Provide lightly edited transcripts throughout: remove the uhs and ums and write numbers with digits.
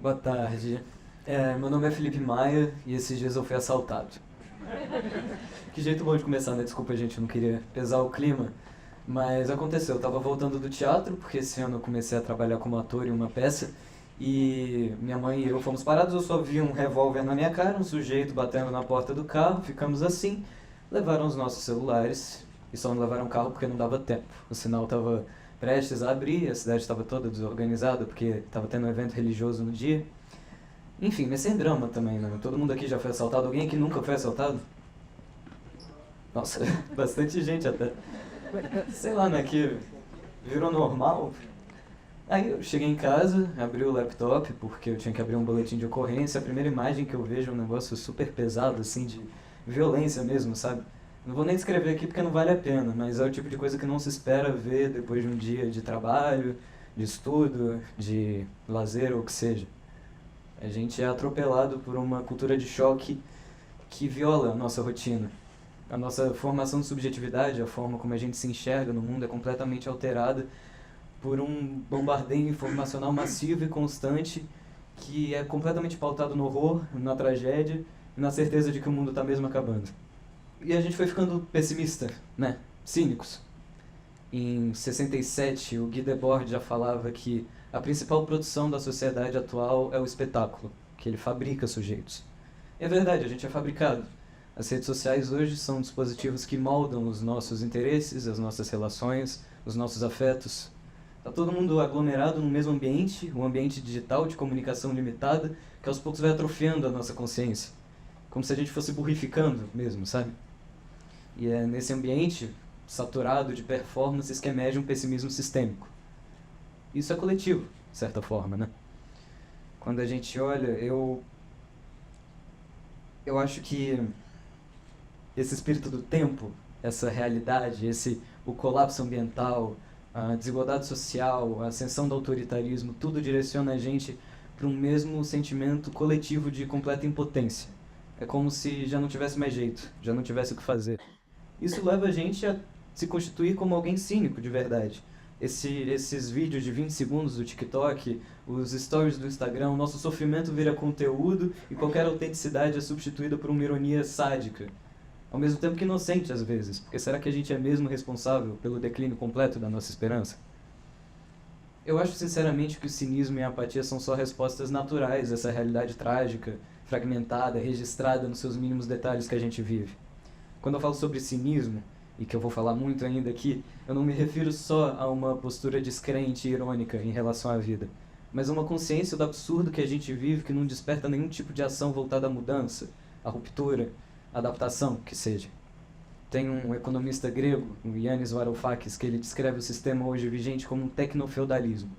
Boa tarde. Meu nome é Felipe Maia e esses dias eu fui assaltado. Que jeito bom de começar, né? Desculpa, gente, eu não queria pesar o clima. Mas aconteceu, eu tava voltando do teatro, porque esse ano eu comecei a trabalhar como ator em uma peça. E minha mãe e eu fomos parados, eu só vi um revólver na minha cara, um sujeito batendo na porta do carro, ficamos assim, levaram os nossos celulares e só não levaram o carro porque não dava tempo. O sinal estava prestes a abrir, a cidade estava toda desorganizada porque estava tendo um evento religioso no dia. Enfim, mas sem drama também, né? Todo mundo aqui já foi assaltado. Alguém aqui nunca foi assaltado? Nossa, bastante gente até. Sei lá, né? Que virou normal. Aí eu cheguei em casa, abri o laptop, porque eu tinha que abrir um boletim de ocorrência. A primeira imagem que eu vejo é um negócio super pesado, assim, de violência mesmo, sabe? Não vou nem descrever aqui porque não vale a pena, mas é o tipo de coisa que não se espera ver depois de um dia de trabalho, de estudo, de lazer ou o que seja. A gente é atropelado por uma cultura de choque que viola a nossa rotina. A nossa formação de subjetividade, a forma como a gente se enxerga no mundo é completamente alterada por um bombardeio informacional massivo e constante que é completamente pautado no horror, na tragédia e na certeza de que o mundo está mesmo acabando. E a gente foi ficando pessimista, né? Cínicos. Em 67, o Guy Debord já falava que a principal produção da sociedade atual é o espetáculo, que ele fabrica sujeitos. É verdade, a gente é fabricado. As redes sociais hoje são dispositivos que moldam os nossos interesses, as nossas relações, os nossos afetos. Está todo mundo aglomerado no mesmo ambiente, um ambiente digital de comunicação limitada, que aos poucos vai atrofiando a nossa consciência. Como se a gente fosse burrificando mesmo, sabe? E é nesse ambiente saturado de performances que emerge um pessimismo sistêmico. Isso é coletivo, de certa forma, né? Quando a gente olha, eu acho que esse espírito do tempo, essa realidade, o colapso ambiental, a desigualdade social, a ascensão do autoritarismo, tudo direciona a gente para um mesmo sentimento coletivo de completa impotência. É como se já não tivesse mais jeito, já não tivesse o que fazer. Isso leva a gente a se constituir como alguém cínico de verdade. Esses vídeos de 20 segundos do TikTok, os stories do Instagram, o nosso sofrimento vira conteúdo e qualquer autenticidade é substituída por uma ironia sádica. Ao mesmo tempo que inocente às vezes, porque será que a gente é mesmo responsável pelo declínio completo da nossa esperança? Eu acho sinceramente que o cinismo e a apatia são só respostas naturais a essa realidade trágica, fragmentada, registrada nos seus mínimos detalhes que a gente vive. Quando eu falo sobre cinismo, e que eu vou falar muito ainda aqui, eu não me refiro só a uma postura descrente e irônica em relação à vida, mas a uma consciência do absurdo que a gente vive que não desperta nenhum tipo de ação voltada à mudança, à ruptura, à adaptação, que seja. Tem um economista grego, o Yannis Varoufakis, que ele descreve o sistema hoje vigente como um tecnofeudalismo,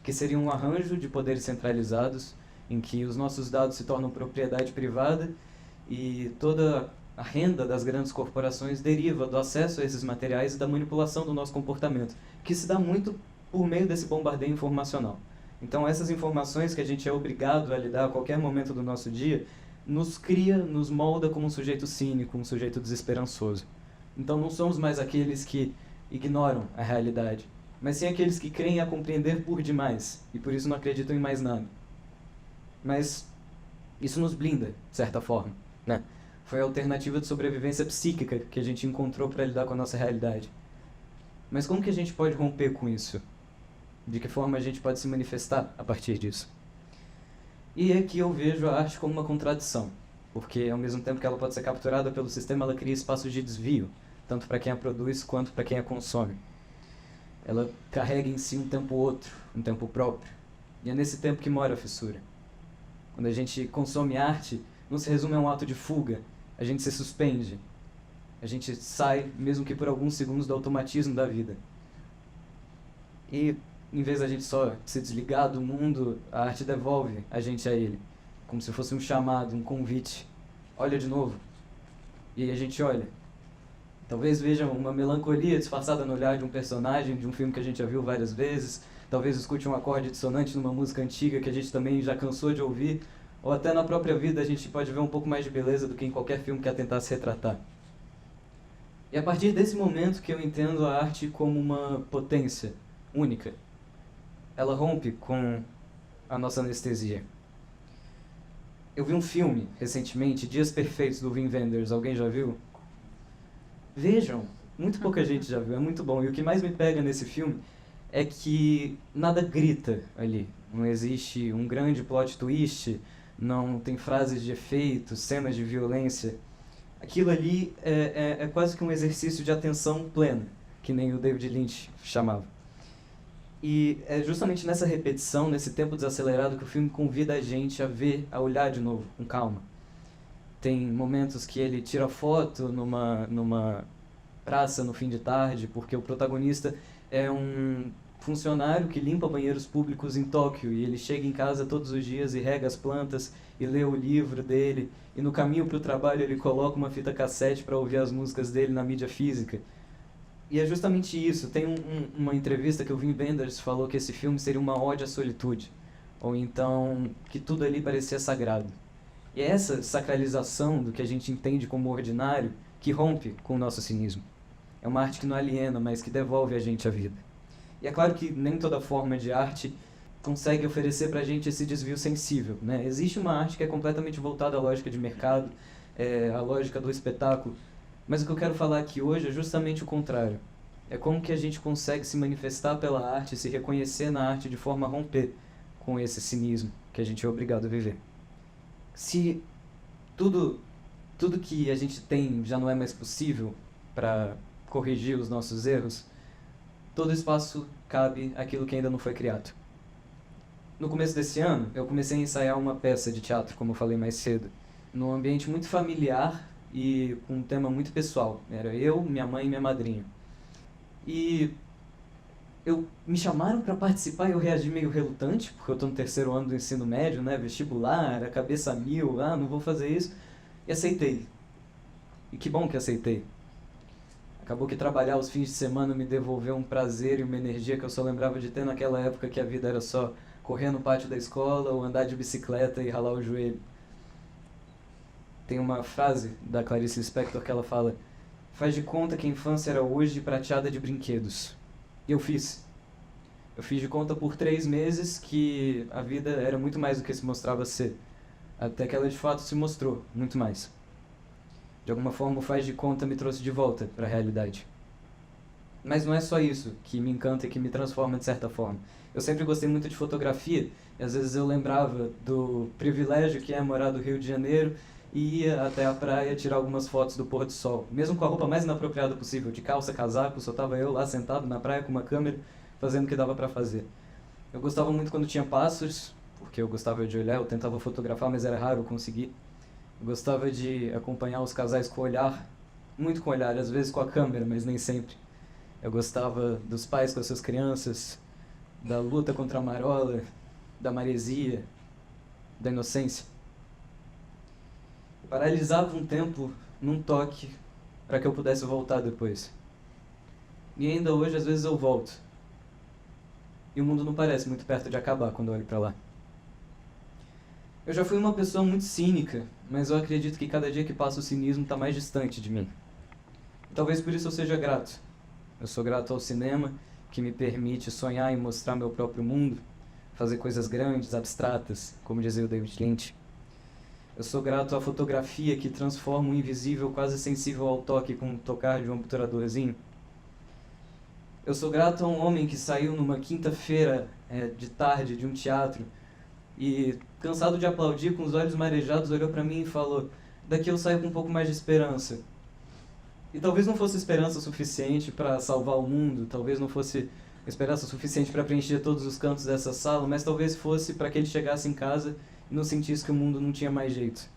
que seria um arranjo de poderes centralizados em que os nossos dados se tornam propriedade privada e toda a renda das grandes corporações deriva do acesso a esses materiais e da manipulação do nosso comportamento, que se dá muito por meio desse bombardeio informacional. Então essas informações que a gente é obrigado a lidar a qualquer momento do nosso dia, nos cria, nos molda como um sujeito cínico, um sujeito desesperançoso. Então não somos mais aqueles que ignoram a realidade, mas sim aqueles que creem a compreender por demais, e por isso não acreditam em mais nada. Mas isso nos blinda, de certa forma, né? Foi a alternativa de sobrevivência psíquica que a gente encontrou para lidar com a nossa realidade. Mas como que a gente pode romper com isso? De que forma a gente pode se manifestar a partir disso? E aqui eu vejo a arte como uma contradição, porque ao mesmo tempo que ela pode ser capturada pelo sistema, ela cria espaços de desvio, tanto para quem a produz quanto para quem a consome. Ela carrega em si um tempo outro, um tempo próprio, e é nesse tempo que mora a fissura. Quando a gente consome arte, não se resume a um ato de fuga, a gente se suspende, a gente sai, mesmo que por alguns segundos, do automatismo da vida. E em vez da gente só se desligar do mundo, a arte devolve a gente a ele, como se fosse um chamado, um convite. Olha de novo. E aí a gente olha. Talvez veja uma melancolia disfarçada no olhar de um personagem de um filme que a gente já viu várias vezes, talvez escute um acorde dissonante numa música antiga que a gente também já cansou de ouvir, ou até na própria vida a gente pode ver um pouco mais de beleza do que em qualquer filme que quer tentar se retratar. E a partir desse momento que eu entendo a arte como uma potência única. Ela rompe com a nossa anestesia. Eu vi um filme, recentemente, Dias Perfeitos, do Wim Wenders. Alguém já viu? Vejam! Muito pouca gente já viu, é muito bom. E o que mais me pega nesse filme é que nada grita ali. Não existe um grande plot twist, não tem frases de efeito, cenas de violência. Aquilo ali é quase que um exercício de atenção plena, que nem o David Lynch chamava. E é justamente nessa repetição, nesse tempo desacelerado, que o filme convida a gente a ver, a olhar de novo, com calma. Tem momentos que ele tira foto numa praça no fim de tarde, porque o protagonista é um funcionário que limpa banheiros públicos em Tóquio, e ele chega em casa todos os dias e rega as plantas e lê o livro dele, e no caminho para o trabalho ele coloca uma fita cassete para ouvir as músicas dele na mídia física. E é justamente isso. Tem uma entrevista que o Wim Wenders falou que esse filme seria uma ode à solitude, ou então que tudo ali parecia sagrado. E é essa sacralização do que a gente entende como ordinário que rompe com o nosso cinismo. É uma arte que não aliena, mas que devolve a gente a vida. E é claro que nem toda forma de arte consegue oferecer pra gente esse desvio sensível, né? Existe uma arte que é completamente voltada à lógica de mercado, à lógica do espetáculo, mas o que eu quero falar aqui hoje é justamente o contrário. É como que a gente consegue se manifestar pela arte, se reconhecer na arte de forma a romper com esse cinismo que a gente é obrigado a viver. Se tudo que a gente tem já não é mais possível para corrigir os nossos erros, todo espaço cabe aquilo que ainda não foi criado. No começo desse ano, eu comecei a ensaiar uma peça de teatro, como eu falei mais cedo, num ambiente muito familiar e com um tema muito pessoal. Era eu, minha mãe e minha madrinha. E me chamaram para participar e eu reagi meio relutante, porque eu estou no 3º ano do ensino médio, né, vestibular, a cabeça a mil, não vou fazer isso. E aceitei. E que bom que aceitei. Acabou que trabalhar os fins de semana me devolveu um prazer e uma energia que eu só lembrava de ter naquela época que a vida era só correr no pátio da escola ou andar de bicicleta e ralar o joelho. Tem uma frase da Clarice Lispector que ela fala: faz de conta que a infância era hoje prateada de brinquedos. E eu fiz. Eu fiz de conta por 3 meses que a vida era muito mais do que se mostrava ser. Até que ela de fato se mostrou muito mais. De alguma forma, o faz de conta me trouxe de volta para a realidade. Mas não é só isso que me encanta e que me transforma de certa forma. Eu sempre gostei muito de fotografia, e às vezes eu lembrava do privilégio que é morar do Rio de Janeiro e ia até a praia tirar algumas fotos do pôr do sol. Mesmo com a roupa mais inapropriada possível, de calça, casaco, só estava eu lá sentado na praia com uma câmera, fazendo o que dava para fazer. Eu gostava muito quando tinha pássaros, porque eu gostava de olhar, eu tentava fotografar, mas era raro eu conseguir. Eu gostava de acompanhar os casais com o olhar, muito com o olhar, às vezes com a câmera, mas nem sempre. Eu gostava dos pais com as suas crianças, da luta contra a marola, da maresia, da inocência. Eu paralisava um tempo num toque para que eu pudesse voltar depois. E ainda hoje, às vezes, eu volto. E o mundo não parece muito perto de acabar quando eu olho para lá. Eu já fui uma pessoa muito cínica, mas eu acredito que cada dia que passa o cinismo está mais distante de mim. E talvez por isso eu seja grato. Eu sou grato ao cinema, que me permite sonhar e mostrar meu próprio mundo, fazer coisas grandes, abstratas, como dizia o David Lynch. Eu sou grato à fotografia, que transforma o invisível quase sensível ao toque com o tocar de um obturadorzinho. Eu sou grato a um homem que saiu numa quinta-feira de tarde de um teatro e, cansado de aplaudir, com os olhos marejados, olhou para mim e falou: daqui eu saio com um pouco mais de esperança. E talvez não fosse esperança suficiente para salvar o mundo, talvez não fosse esperança suficiente para preencher todos os cantos dessa sala, mas talvez fosse para que ele chegasse em casa e não sentisse que o mundo não tinha mais jeito.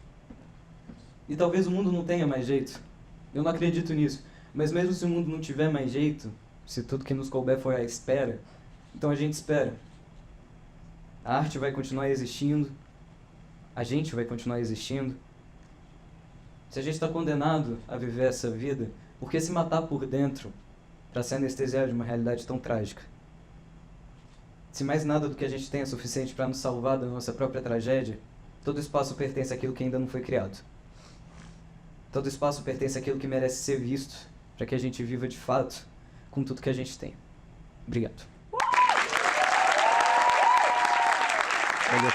E talvez o mundo não tenha mais jeito. Eu não acredito nisso. Mas mesmo se o mundo não tiver mais jeito, se tudo que nos couber for a espera, então a gente espera. A arte vai continuar existindo, a gente vai continuar existindo. Se a gente está condenado a viver essa vida, por que se matar por dentro para se anestesiar de uma realidade tão trágica? Se mais nada do que a gente tem é suficiente para nos salvar da nossa própria tragédia, todo espaço pertence àquilo que ainda não foi criado. Todo espaço pertence àquilo que merece ser visto, para que a gente viva de fato com tudo que a gente tem. Obrigado. Valeu.